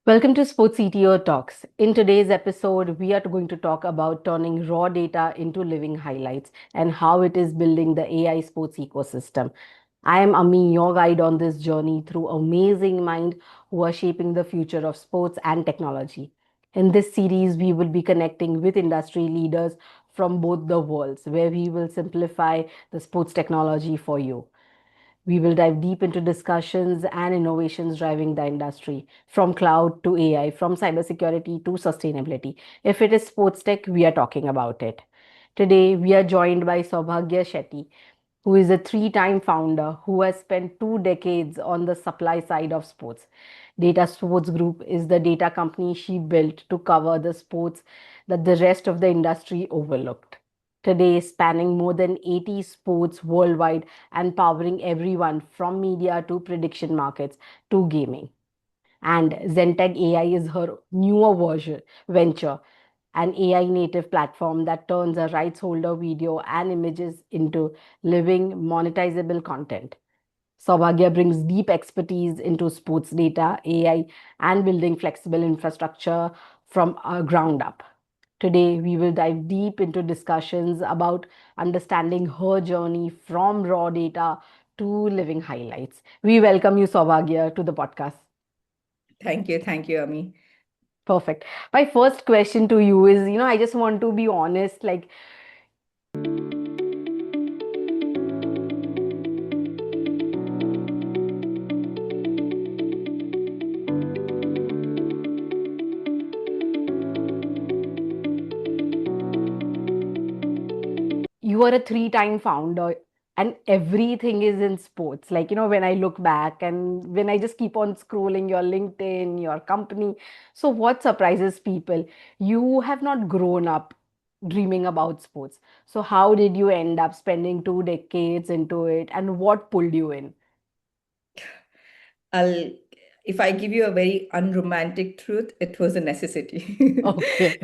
Welcome to Sports CTO Talks. In today's episode, we are going to talk about turning raw data into living highlights and how it is building the AI sports ecosystem. I am Ami, your guide on this journey through amazing minds who are shaping the future of sports and technology. In this series, we will be connecting with industry leaders from both the worlds, where we will simplify the sports technology for you. We will dive deep into discussions and innovations driving the industry, from cloud to AI, from cybersecurity to sustainability. If it is sports tech, we are talking about it. Today, we are joined by Saubhagya Shetty, who is a three-time founder who has spent 2 decades on the supply side of sports. Data Sports Group is the data company she built to cover the sports that the rest of the industry overlooked. Today, spanning more than 80 sports worldwide and powering everyone from media to prediction markets to gaming. And Zentag AI is her newer venture, an AI native platform that turns a rights holder video and images into living monetizable content. Saubhagya brings deep expertise into sports data, AI, and building flexible infrastructure from a ground up. Today, we will dive deep into discussions about understanding her journey from raw data to living highlights. We welcome you, Saubhagya, to the podcast. Thank you. Thank you, Ami. Perfect. My first question to you is, I just want to be honest, like you are a three-time founder and everything is in sports. Like, when I look back and when I just keep on scrolling your LinkedIn, your company. So, what surprises people? You have not grown up dreaming about sports. So, how did you end up spending 2 decades into it and what pulled you in? I'll, if I give you a very unromantic truth, it was a necessity. Okay.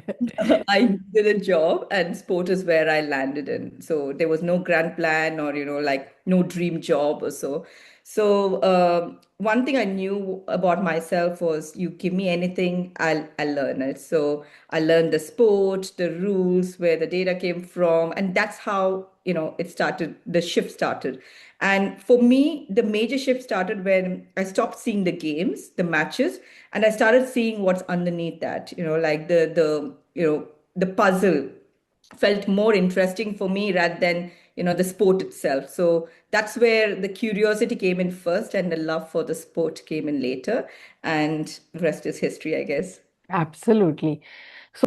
I needed a job, and sport is where I landed in. So there was no grand plan or, like no dream job or so. So one thing I knew about myself was you give me anything, I'll learn it. So I learned the sport, the rules, where the data came from, and that's how, it started, the shift started. And for me, the major shift started when I stopped seeing the games, the matches, and I started seeing what's underneath that. Like the puzzle felt more interesting for me rather than the sport itself. So that's where the curiosity came in first, and the love for the sport came in later, and the rest is history, I guess. Absolutely. So,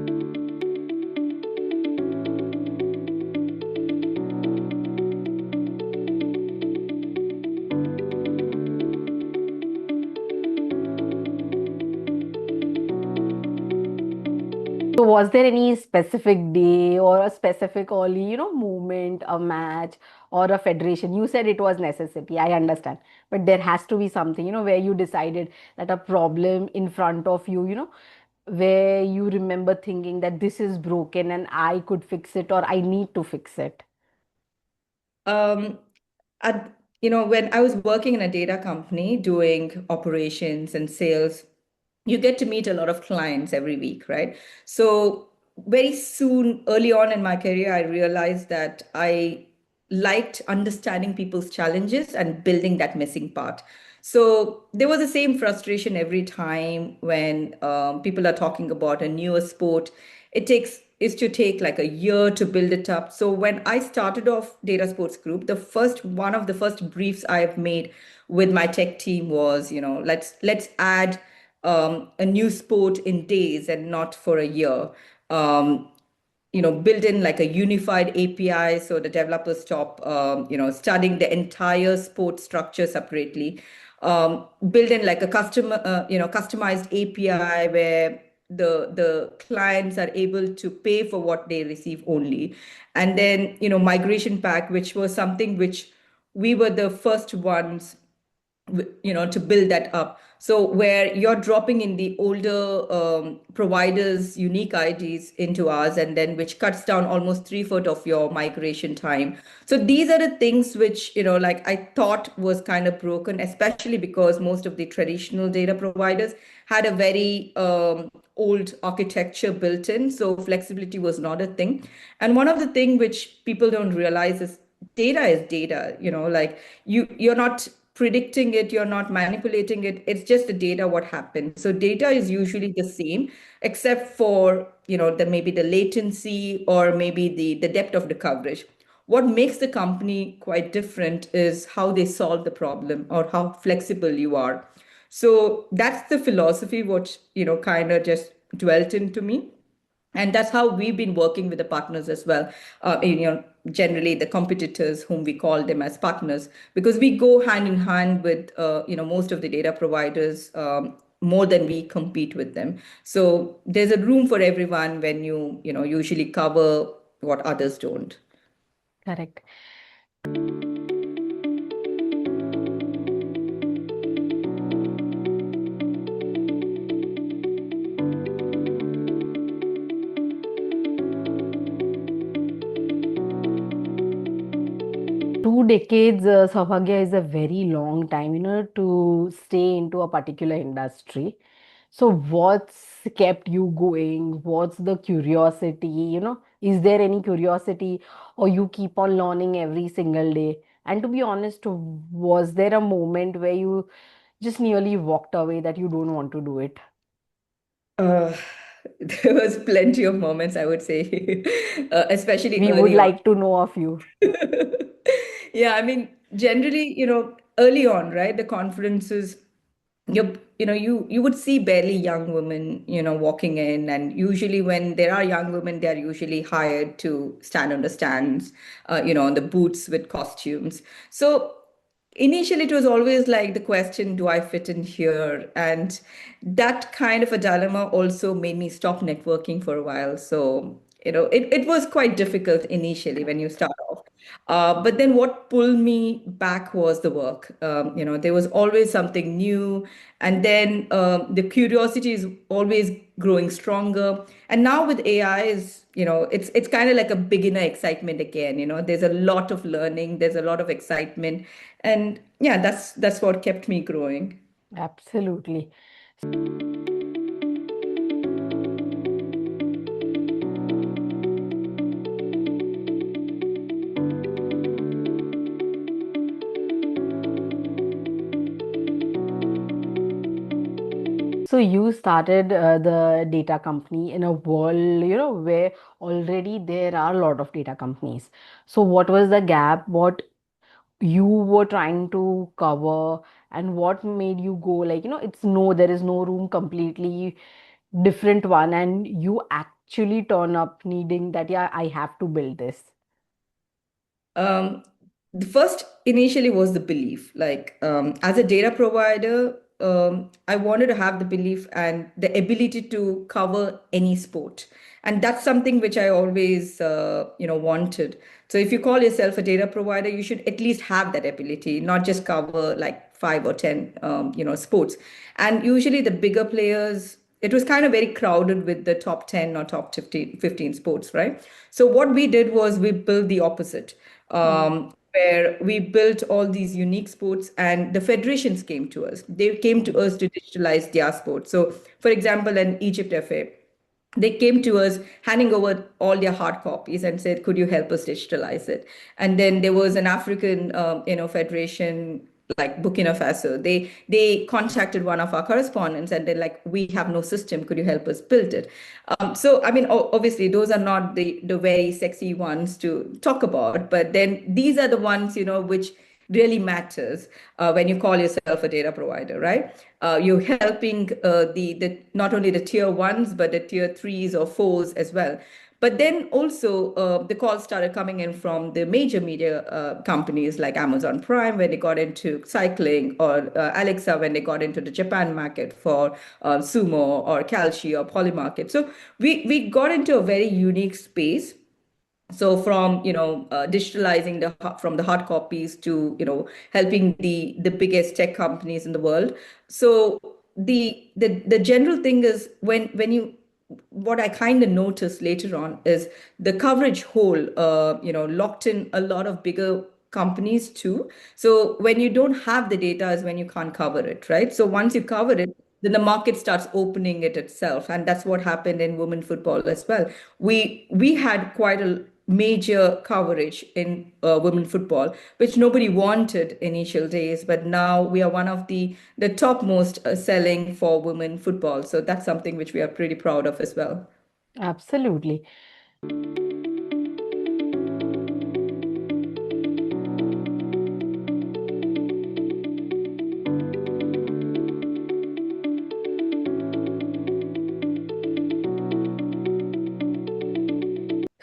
was there any specific day or a specific only, movement, a match, or a federation? You said it was necessity. I understand. But there has to be something, where you decided that a problem in front of you, where you remember thinking that this is broken and I could fix it or I need to fix it. Um, when I was working in a data company doing operations and sales, you get to meet a lot of clients every week, right? So very soon, early on in my career, I realized that I liked understanding people's challenges and building that missing part. So there was the same frustration every time when people are talking about a newer sport. It takes is to take like a year to build it up. So when I started off Data Sports Group, the first one of the first briefs I've made with my tech team was, let's add a new sport in days and not for a year. Um, build in like a unified API so the developers stop, studying the entire sport structure separately. Build in like a customized API where the clients are able to pay for what they receive only. And then, migration pack, which was something which we were the first ones to build that up. So where you're dropping in the older providers' unique IDs into ours, and then which cuts down almost three-fourth of your migration time. So these are the things which, like I thought was kind of broken, especially because most of the traditional data providers had a very old architecture built in, so flexibility was not a thing. And one of the thing which people don't realize is data is data, like you're not predicting it, you're not manipulating it, it's just the data what happened. So data is usually the same, except for the maybe the latency or maybe the depth of the coverage. What makes the company quite different is how they solve the problem or how flexible you are. So that's the philosophy which kind of just dwelt into me, and that's how we've been working with the partners as well. Generally the competitors, whom we call them as partners, because we go hand in hand with most of the data providers, more than we compete with them. So there's a room for everyone when you usually cover what others don't. Correct. Two decades, Saubhagya, is a very long time, to stay into a particular industry. So what's kept you going? What's the curiosity? Is there any curiosity, or you keep on learning every single day? And to be honest, was there a moment where you just nearly walked away that you don't want to do it? uh, there was plenty of moments, I would say, especially We would early on. like to know of you. Yeah, I mean, generally, early on, right, the conferences, you would see barely young women, walking in, and usually when there are young women, they are usually hired to stand on the stands, on the booths with costumes. So initially, it was always like the question, do I fit in here? And that kind of a dilemma also made me stop networking for a while. So, it was quite difficult initially when you start off. But then what pulled me back was the work. There was always something new. And then the curiosity is always growing stronger. And now with AI is, it's kind of like a beginner excitement again. There's a lot of learning, there's a lot of excitement. And yeah, that's what kept me growing. Absolutely. So you started the data company in a world, where already there are a lot of data companies. So what was the gap? What you were trying to cover, and what made you go like, it's no, there is no room, completely different one, and you actually turn up needing that, yeah, I have to build this. Um, the first initially was the belief. Like as a data provider, I wanted to have the belief and the ability to cover any sport, and that's something which I always wanted. So if you call yourself a data provider, you should at least have that ability, not just cover like 5 or 10 sports. And usually the bigger players, it was kind of very crowded with the top 10 or top 15 sports, right? So what we did was we built the opposite, Mm, where we built all these unique sports, and the federations came to us. They came to mm, us to digitalize their sports. So, for example, an Egypt FA, they came to us handing over all their hard copies and said, could you help us digitalize it? And then there was an African federation like Burkina Faso. They contacted one of our correspondents and they're like, we have no system, could you help us build it? So I mean, obviously those are not the very sexy ones to talk about, but then these are the ones which really matters when you call yourself a data provider, right? You're helping the not only the tier ones, but the tier threes or fours as well. But then also the calls started coming in from the major media companies like Amazon Prime when they got into cycling, or Alexa when they got into the Japan market for sumo or Calci or Polymarket. So we got into a very unique space So from digitalizing from the hard copies to helping the biggest tech companies in the world. So the general thing is when you what I kind of noticed later on is the coverage hole locked in a lot of bigger companies too. So when you don't have the data is when you can't cover it, right? So once you cover it, then the market starts opening it itself, and that's what happened in women football as well. We had quite a major coverage in women football, which nobody wanted initial days, but now we are one of the topmost selling for women football. So that's something which we are pretty proud of as well. Absolutely.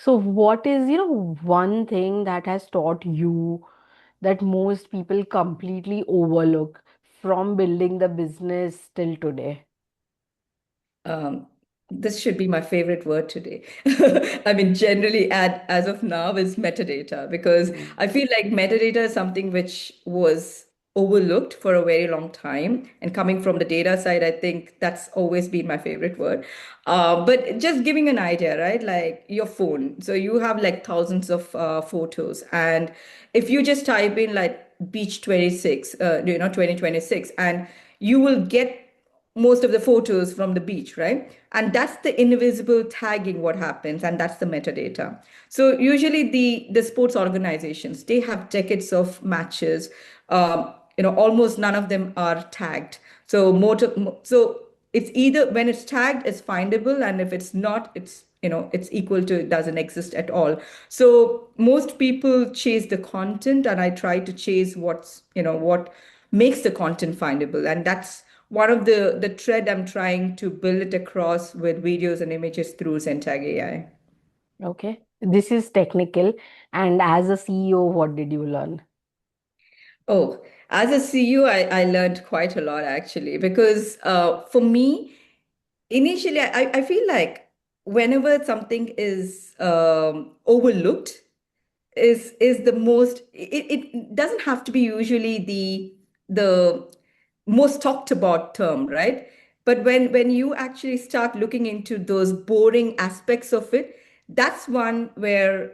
So, what is, one thing that has taught you that most people completely overlook from building the business till today? Um, this should be my favorite word today. I mean, generally, as of now, is metadata, because Mm. I feel like metadata is something which was overlooked for a very long time. And coming from the data side, I think that's always been my favorite word. But just giving an idea, right? Like your phone. So you have like thousands of photos. And if you just type in like beach 26, 2026, and you will get most of the photos from the beach, right? And that's the invisible tagging what happens, and that's the metadata. So usually the sports organizations, they have decades of matches. Almost none of them are tagged. So it's either when it's tagged, it's findable, and if it's not, it's equal to it doesn't exist at all. So most people chase the content, and I try to chase what makes the content findable, and that's one of the thread I'm trying to build it across with videos and images through Zentag AI. Okay. This is technical. And as a CEO, what did you learn? Oh, as a CEO, I learned quite a lot actually, because for me, initially, I feel like whenever something is overlooked, is the most it doesn't have to be usually the most talked about term, right? But when you actually start looking into those boring aspects of it, that's one where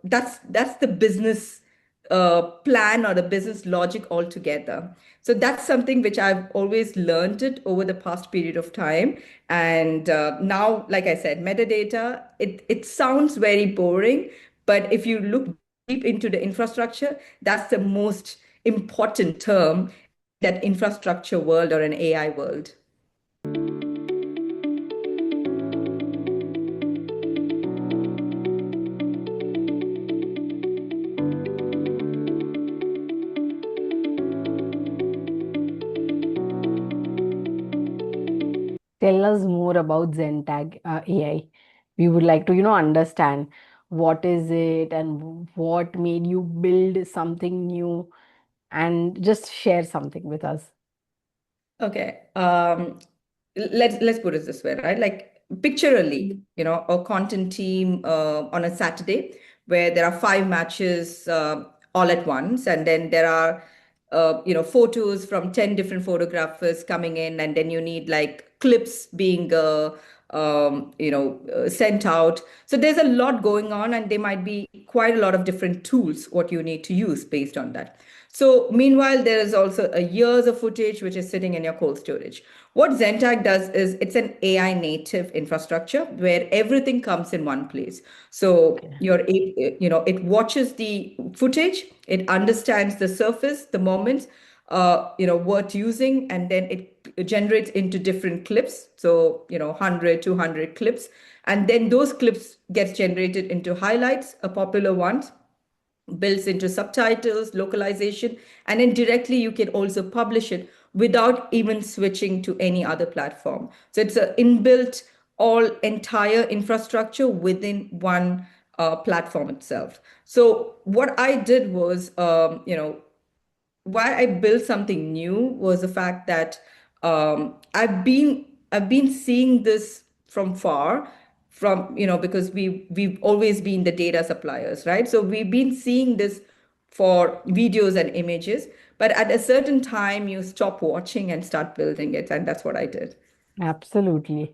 that's the business plan or the business logic altogether. So that's something which I've always learned it over the past period of time. And now, like I said, metadata, it sounds very boring, but if you look deep into the infrastructure, that's the most important term in that infrastructure world or an AI world. Tell us more about Zentag AI. We would like to, understand what is it and what made you build something new and just share something with us. Okay. Let's put it this way, right? Like picture a league, a content team on a Saturday where there are five matches all at once, and then there are photos from 10 different photographers coming in, and then you need like clips being sent out. So there's a lot going on, and there might be quite a lot of different tools what you need to use based on that. So meanwhile, there is also a years of footage which is sitting in your cold storage. What Zentag does is it's an AI native infrastructure where everything comes in one place. So Okay. it watches the footage, it understands the surface, the moments, worth using, and then it generates into different clips. So 100, 200 clips, and then those clips gets generated into highlights, a popular ones, builds into subtitles, localization, and then directly you can also publish it without even switching to any other platform. So it's an inbuilt all entire infrastructure within one platform itself. So what I did was, why I built something new was the fact that I've been seeing this from far from, because we've always been the data suppliers, right? So we've been seeing this for videos and images, but at a certain time you stop watching and start building it, and that's what I did. Absolutely.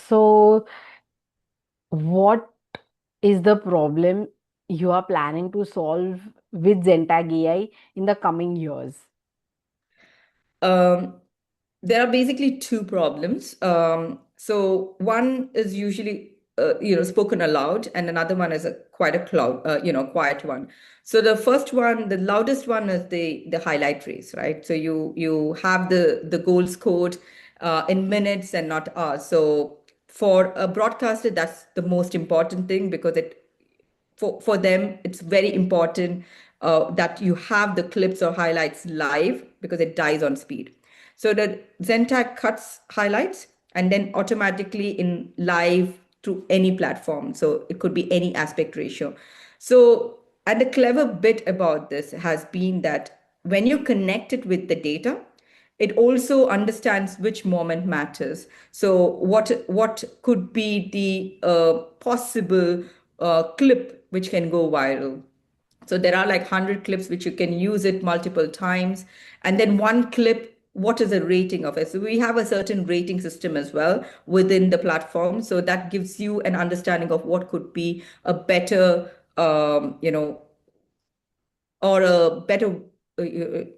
So, what is the problem you are planning to solve with Zentag AI in the coming years? Um, there are basically two problems. So one is usually spoken aloud, and another one is quite a quiet one. So the first one, the loudest one, is the highlight race, right? So you have the goal scored in minutes and not hours. So for a broadcaster, that's the most important thing, because for them, it's very important that you have the clips or highlights live, because it dies on speed. So the Zentag cuts highlights and then automatically in live to any platform. So it could be any aspect ratio. So, and the clever bit about this has been that when you connect it with the data, it also understands which moment matters. So what could be the possible clip which can go viral. So there are like 100 clips which you can use it multiple times. And then one clip, what is the rating of it? So we have a certain rating system as well within the platform. So that gives you an understanding of what could be a better, or a better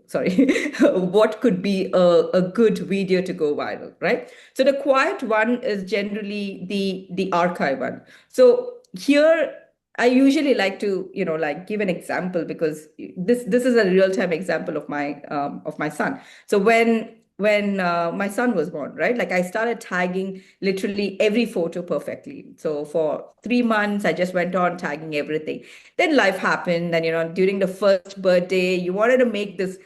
sorry, what could be a good video to go viral, right? So the quiet one is generally the archive one. So here I usually like to like give an example, because this is a real-time example of my son. So when my son was born, right? Like I started tagging literally every photo perfectly. So for 3 months, I just went on tagging everything. Then life happened, and during the first birthday, you wanted to make this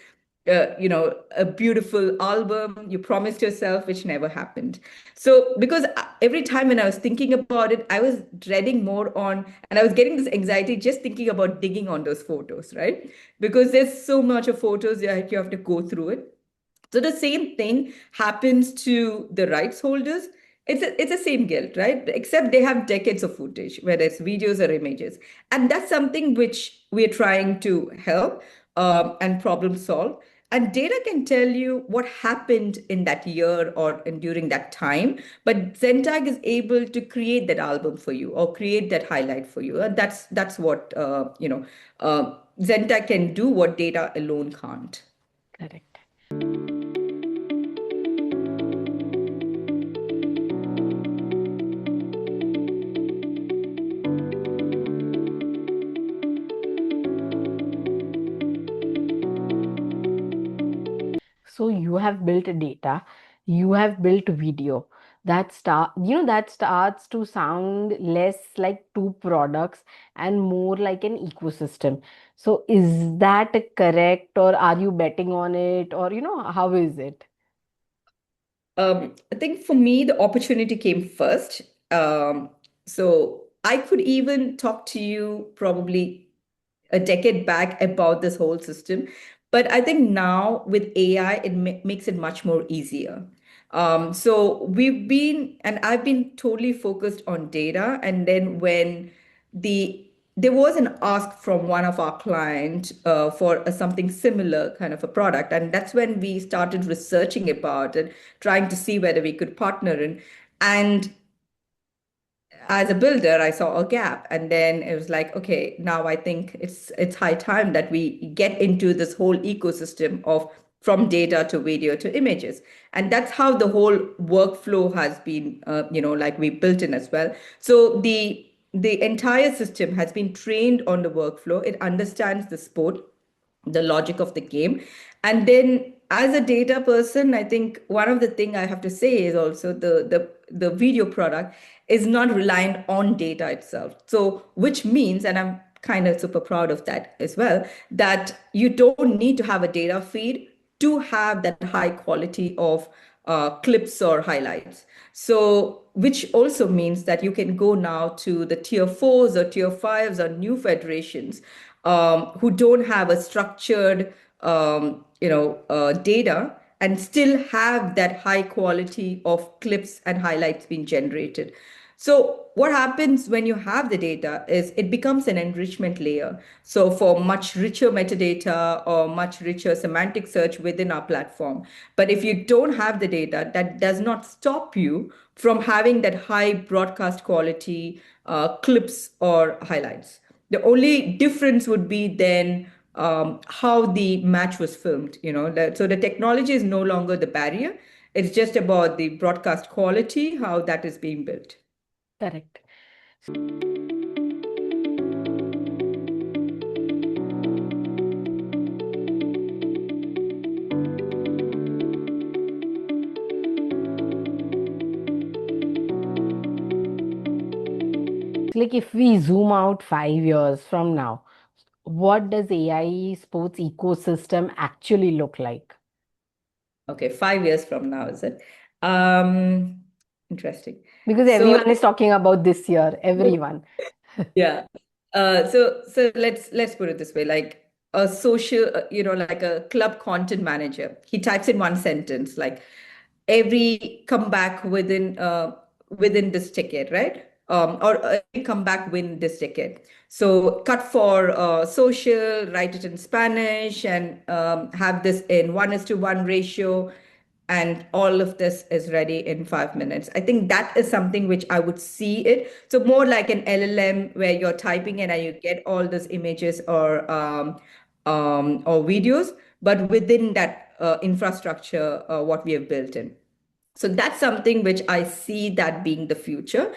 a beautiful album you promised yourself, which never happened. So because every time when I was thinking about it, I was dreading more on, and I was getting this anxiety just thinking about digging on those photos, right? Because there's so much of photos that you have to go through it. So the same thing happens to the rights holders. It's the same guilt, right? Except they have decades of footage, whether it's videos or images. And that's something which we're trying to help and problem solve. And data can tell you what happened in that year or during that time. But Zentag is able to create that album for you or create that highlight for you. And that's what Zentag can do, what data alone can't. Correct. So you have built data, you have built video. That starts to sound less like two products and more like an ecosystem. So is that correct, or are you betting on it, or how is it? I think for me, the opportunity came first. So I could even talk to you probably a decade back about this whole system. But I think now with AI, it makes it much more easier. So and I've been totally focused on data. And then when there was an ask from one of our clients for something similar kind of a product, and that's when we started researching about it, trying to see whether we could partner in. And as a builder, I saw a gap, and then it was like, okay, now I think it's high time that we get into this whole ecosystem of from data to video to images, and that's how the whole workflow has been, like we built in as well. So the entire system has been trained on the workflow. It understands the sport, the logic of the game. And then as a data person, I think one of the thing I have to say is also the video product is not reliant on data itself. So which means, and I'm kind of super proud of that as well, that you don't need to have a data feed to have that high quality of clips or highlights. So, which also means that you can go now to the tier fours or tier fives or new federations who don't have a structured, data and still have that high quality of clips and highlights being generated. So what happens when you have the data is it becomes an enrichment layer. So for much richer metadata or much richer semantic search within our platform. But if you don't have the data, that does not stop you from having that high broadcast quality clips or highlights. The only difference would be then how the match was filmed. So the technology is no longer the barrier. It's just about the broadcast quality, how that is being built. Correct. Like if we zoom out 5 years from now, what does AI sports ecosystem actually look like? Okay, 5 years from now, is it? Um, Interesting. Because So everyone is talking about this year, everyone. yeah. So let's put it this way, like a social, like a club content manager. He types in one sentence, like every comeback within this ticket, right? Or every comeback win this ticket. So cut for social, write it in Spanish, and have this in 1:1 ratio, and all of this is ready in 5 minutes. I think that is something which I would see it. So more like an LLM where you're typing in and you get all those images or videos, but within that infrastructure, what we have built in. So that's something which I see that being the future.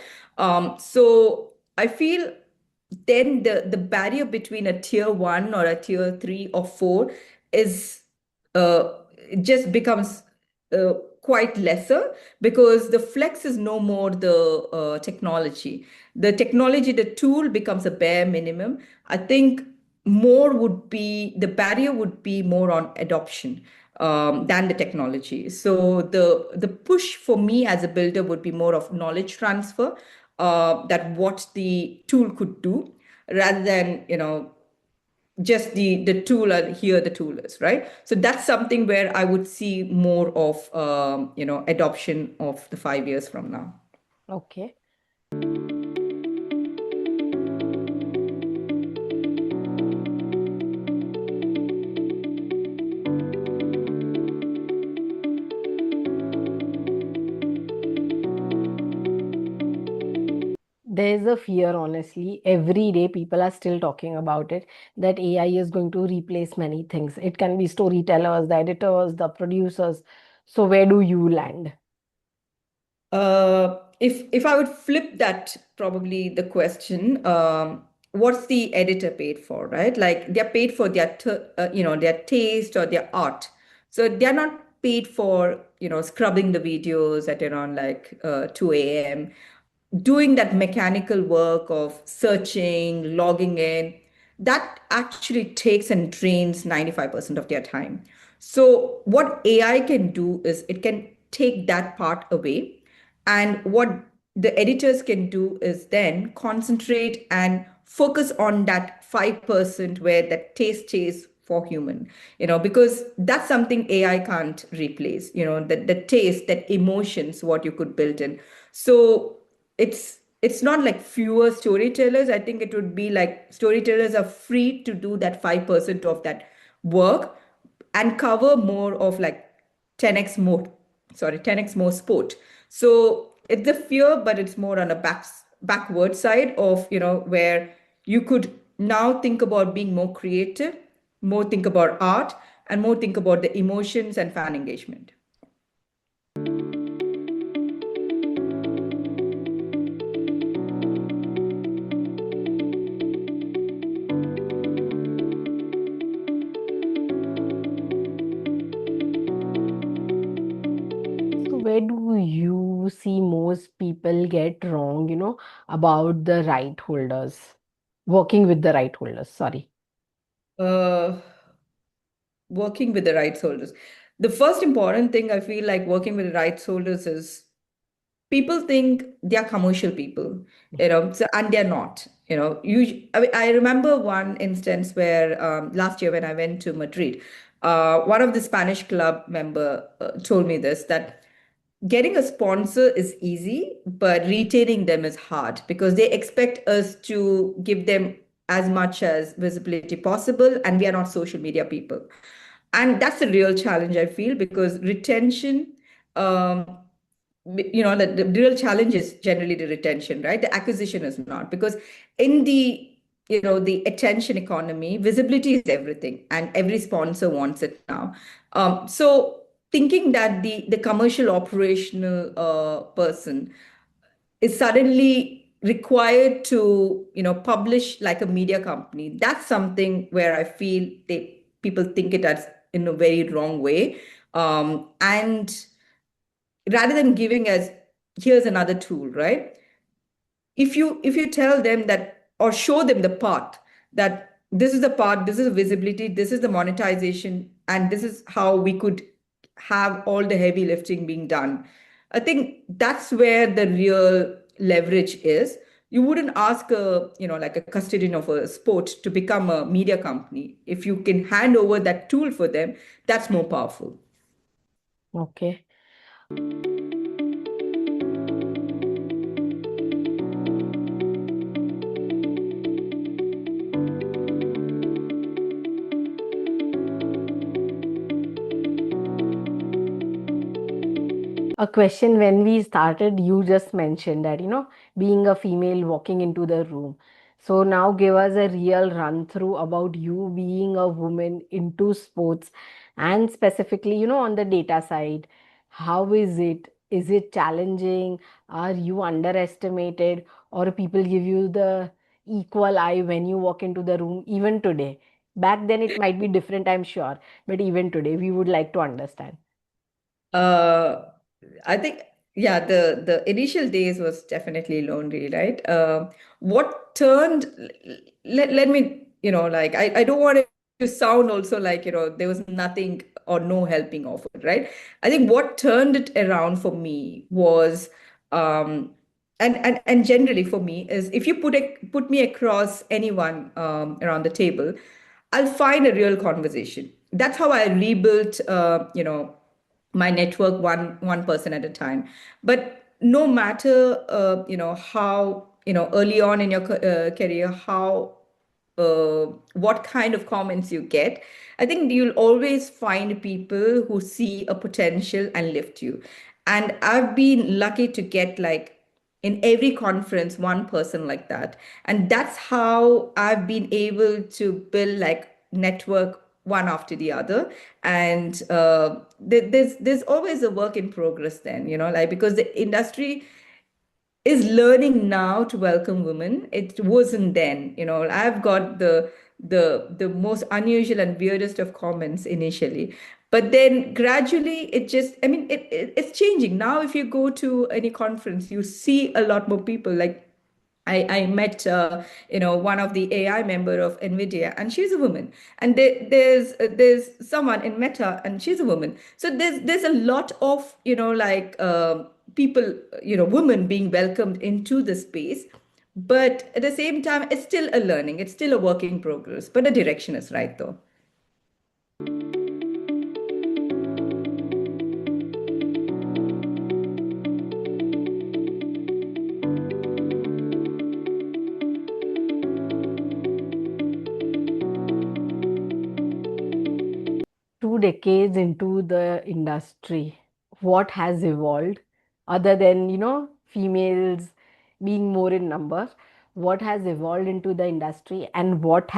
So I feel then the barrier between a tier one or a tier three or four is it just becomes quite lesser because the flex is no more the technology. The technology, the tool becomes a bare minimum. I think more would be the barrier would be more on adoption than the technology. So the push for me as a builder would be more of knowledge transfer, that what the tool could do, rather than just the tool and here the tool is right. So that's something where I would see more of adoption of the 5 years from now. Okay. There's a fear, honestly. Every day, people are still talking about it that AI is going to replace many things. It can be storytellers, the editors, the producers. So, where do you land? If I would flip that, probably the question, what's the editor paid for, right? Like they're paid for their taste or their art. So they're not paid for scrubbing the videos at around like 2 a.m. Doing that mechanical work of searching, logging in, that actually takes and drains 95% of their time. So, what AI can do is it can take that part away. And what the editors can do is then concentrate and focus on that 5% where that taste stays for human, because that's something AI can't replace, the taste, that emotions, what you could build in. So it's not like fewer storytellers. I think it would be like storytellers are free to do that 5% of that work and cover more of like 10x more, sorry, 10x more sport. So it's a fear, but it's more on a backward side of, where you could now think about being more creative, more think about art, and more think about the emotions and fan engagement. So, where do you see most people get wrong, about the right holders, working with the right holders? Sorry. Uh, Working with the rights holders. The first important thing I feel like working with rights holders is people think they are commercial people, and they're not. I remember one instance where last year when I went to Madrid, one of the Spanish club member told me this, that getting a sponsor is easy, but retaining them is hard because they expect us to give them as much as visibility possible, and we are not social media people. And that's a real challenge, I feel, because retention, um, the real challenge is generally the retention, right? The acquisition is not, because in the attention economy, visibility is everything, and every sponsor wants it now. So thinking that the commercial operational person is suddenly required to publish like a media company, that's something where I feel they people think it as in a very wrong way. And rather than giving us, here's another tool, right? If you tell them that, or show them the path, that this is the path, this is the visibility, this is the monetization, and this is how we could have all the heavy lifting being done, I think that's where the real leverage is. You wouldn't ask a like a custodian of a sport to become a media company. If you can hand over that tool for them, that's more powerful. Okay. A question when we started, you just mentioned that, being a female walking into the room. So now give us a real run through about you being a woman into sports and specifically, on the data side. How is it? Is it challenging? Are you underestimated? Or people give you the equal eye when you walk into the room, even today? Back then it might be different, I'm sure, but even today, we would like to understand. Uh, I think, yeah, the initial days was definitely lonely, right? What turned, let me, like, I don't want it to sound also like, there was nothing or no helping offered, right? I think what turned it around for me was, um, and generally for me is, if you put me across anyone around the table, I'll find a real conversation. That's how I rebuilt, my network one person at a time. But no matter, how, early on in your career, how what kind of comments you get, I think you'll always find people who see a potential and lift you. And I've been lucky to get, like, in every conference one person like that, and that's how I've been able to build like network one after the other. And there's always a work in progress then, like, because the industry is learning now to welcome women. It wasn't then. I've got the most unusual and weirdest of comments initially, but then gradually it just, I mean, it's changing now. If you go to any conference, you see a lot more people. Like, I met one of the AI member of NVIDIA, and she's a woman. And there's someone in Meta, and she's a woman. So there's a lot of like people, women being welcomed into the space. But at the same time, it's still a learning. It's still a work in progress. But the direction is right, though. Two decades into the industry, what has evolved other than, females being more in number? What has evolved into the industry and what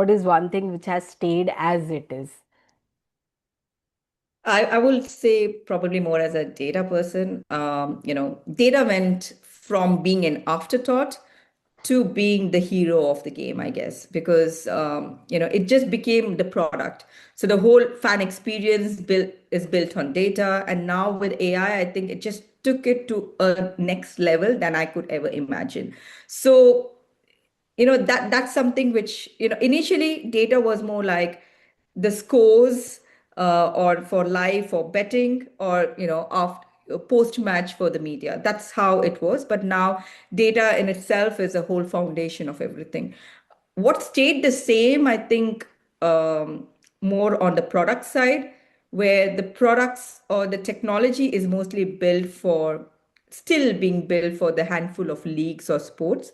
is one thing which has stayed as it is? I will say probably more as a data person. Data went from being an afterthought to being the hero of the game, I guess, because it just became the product. So the whole fan experience is built on data, and now with AI, I think it just took it to a next level than I could ever imagine. So that's something which initially data was more like the scores, or for live or betting, or after post match for the media. That's how it was. But now data in itself is a whole foundation of everything. What stayed the same, I think, more on the product side, where the products or the technology is mostly built for, still being built for the handful of leagues or sports.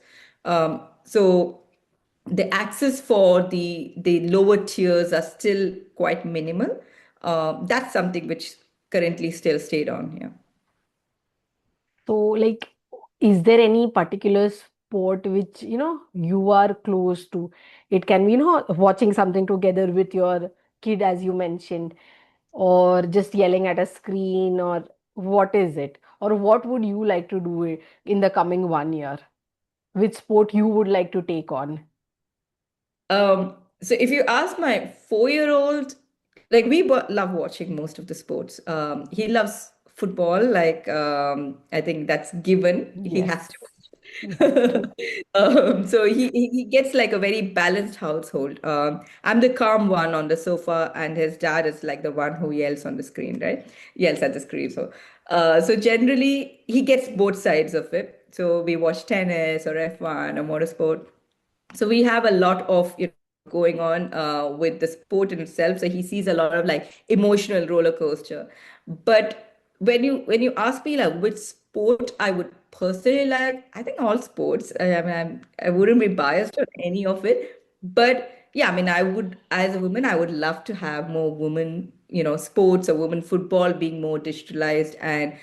So the access for the lower tiers are still quite minimal. That's something which currently still stayed on here. So, like, is there any particular sport which, you are close to? It can be, watching something together with your kid, as you mentioned, or just yelling at a screen, or what is it? Or what would you like to do in the coming 1 year? Which sport you would like to take on? So if you ask my 4-year-old, like love watching most of the sports. He loves football. Like I think that's given. He Yes. has to. So he gets like a very balanced household. I'm the calm one on the sofa, and his dad is like the one who yells on the screen, right? Yells at the screen. So generally he gets both sides of it. So we watch tennis or F1 or motorsport. So we have a lot of going on with the sport in itself. So he sees a lot of like emotional roller coaster. But when you ask me like which sport I would personally like, I think all sports. I mean, I wouldn't be biased on any of it. But yeah, I mean, I would, as a woman, I would love to have more women, sports or women football being more digitalized and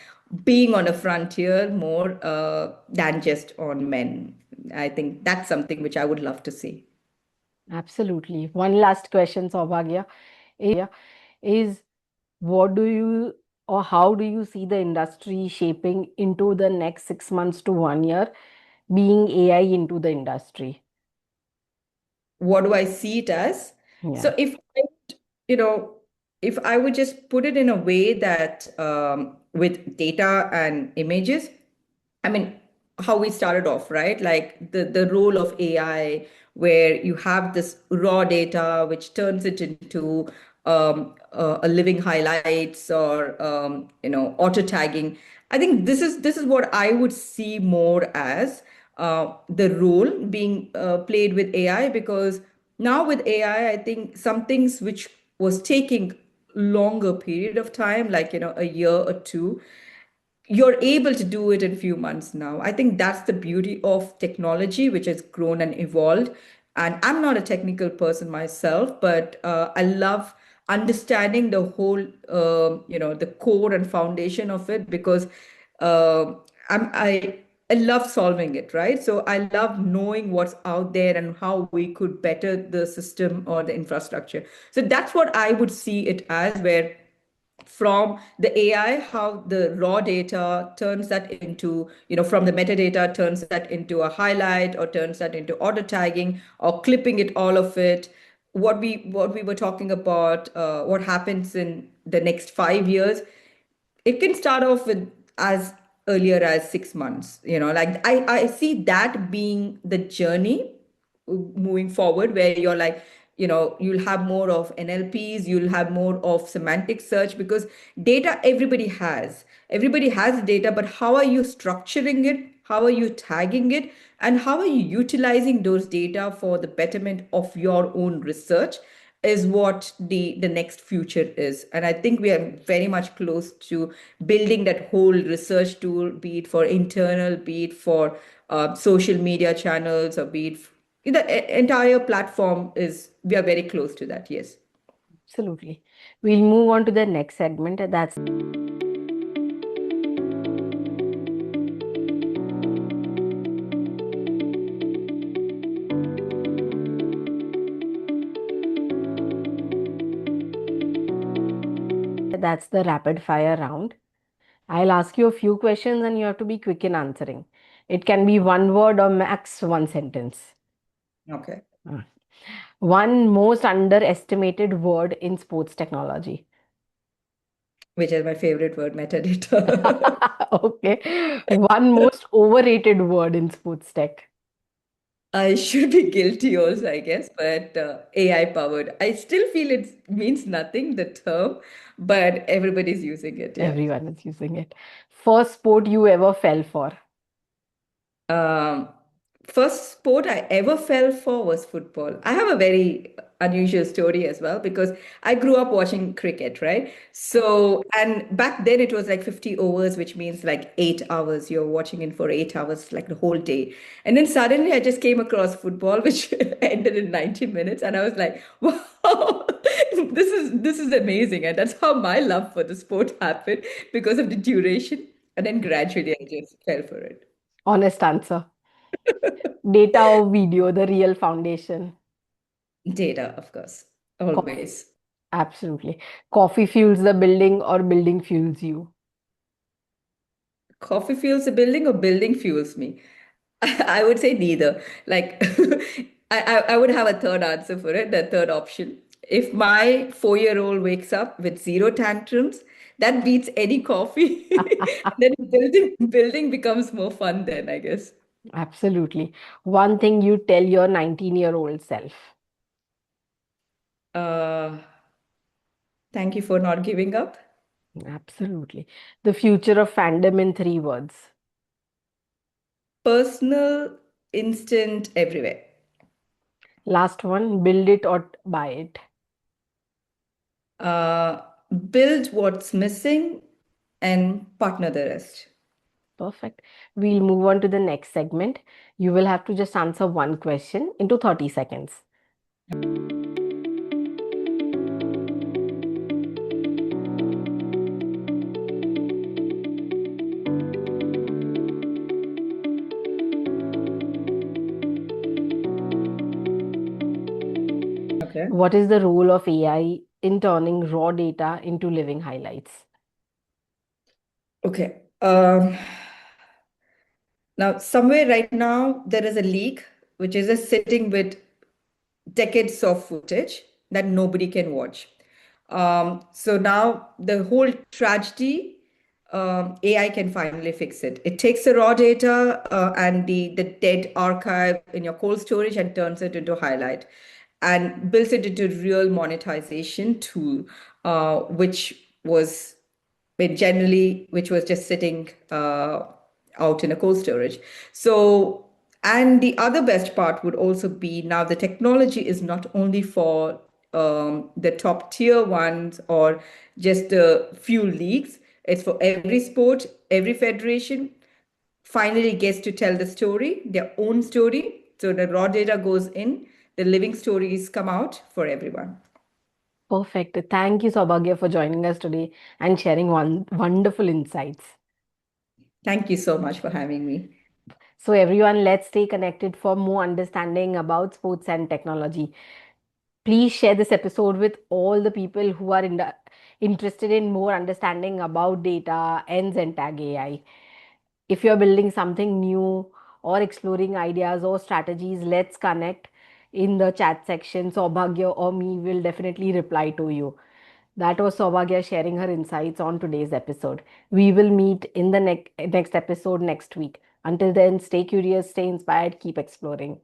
being on a frontier more than just on men. I think that's something which I would love to see. Absolutely. One last question, Saubhagya, is what do you or how do you see the industry shaping into the next 6 months to 1 year, being AI into the industry? What do I see it as? Yeah. So you know, if I would just put it in a way that with data and images, I mean, how we started off, right? Like the role of AI, where you have this raw data, which turns it into a living highlights or auto tagging. I think this is what I would see more as the role being played with AI, because now with AI, I think some things which was taking longer period of time, like a year or two, you're able to do it in few months now. I think that's the beauty of technology, which has grown and evolved. And I'm not a technical person myself, but I love understanding the whole, the core and foundation of it, because uh, I'm, I love solving it, right? So I love knowing what's out there and how we could better the system or the infrastructure. So that's what I would see it as, where from the AI, how the raw data turns that into, from the metadata, turns that into a highlight or turns that into auto tagging or clipping it, all of it. What we were talking about, what happens in the next 5 years, it can start off with as earlier as 6 months. Like I see that being the journey moving forward, where you're like, you'll have more of NLPs, you'll have more of semantic search, because data everybody has data, but how are you structuring it, how are you tagging it, and how are you utilizing those data for the betterment of your own research, is what the next future is. And I think we are very much close to building that whole research tool, be it for internal, be it for social media channels, or be it the entire platform. Is We are very close to that, yes. Absolutely. We'll move on to the next segment. That's the rapid fire round. I'll ask you a few questions and you have to be quick in answering. It can be one word or max one sentence. Okay. Ah. One most underestimated word in sports technology. Which is my favorite word, metadata. Okay. One most overrated word in sports tech. I should be guilty also, I guess, but AI powered. I still feel it means nothing, the term, but everybody's using it. Yeah. Everyone is using it. First sport you ever fell for? Um, First sport I ever fell for was football. I have a very unusual story as well because I grew up watching cricket, right? So, and back then it was like 50 overs, which means like 8 hours. You're watching it for 8 hours, like the whole day. And then suddenly I just came across football, which ended in 90 minutes, and I was like, wow, this is amazing. And that's how my love for the sport happened because of the duration. And then gradually I just fell for it. Honest answer. Data or video, the real foundation. Data, of course, Co- always. Absolutely. Coffee fuels the building or building fuels you. Coffee fuels the building or building fuels me? I would say neither. Like, I would have a third answer for it, the third option. If my 4-year-old wakes up with zero tantrums, that beats any coffee. Then building becomes more fun then, I guess. Absolutely. One thing you tell your 19-year-old self. Uh, Thank you for not giving up. Absolutely. The future of fandom in 3 words. Personal, instant, everywhere. Last one, build it or buy it. Uh, Build what's missing and partner the rest. Perfect. We'll move on to the next segment. You will have to just answer one question into 30 seconds. Okay. What is the role of AI in turning raw data into living highlights? Okay. Now, somewhere right now, there is a leak which is just sitting with decades of footage that nobody can watch. So now the whole tragedy, AI can finally fix it. It takes the raw data and the dead archive in your cold storage and turns it into highlight and builds it into real monetization tool, which was but generally which was just sitting out in a cold storage. So, and the other best part would also be now the technology is not only for the top tier ones or just a few leagues. It's for every sport, every federation finally gets to tell the story, their own story. So the raw data goes in, the living stories come out for everyone. Perfect. Thank you, Saubhagya, for joining us today and sharing wonderful insights. Thank you so much for having me. So, everyone, let's stay connected for more understanding about sports and technology. Please share this episode with all the people who are interested in more understanding about data and Zentag AI. If you're building something new or exploring ideas or strategies, let's connect in the chat section. Saubhagya or me will definitely reply to you. That was Saubhagya sharing her insights on today's episode. We will meet in the next episode next week. Until then, stay curious, stay inspired, keep exploring.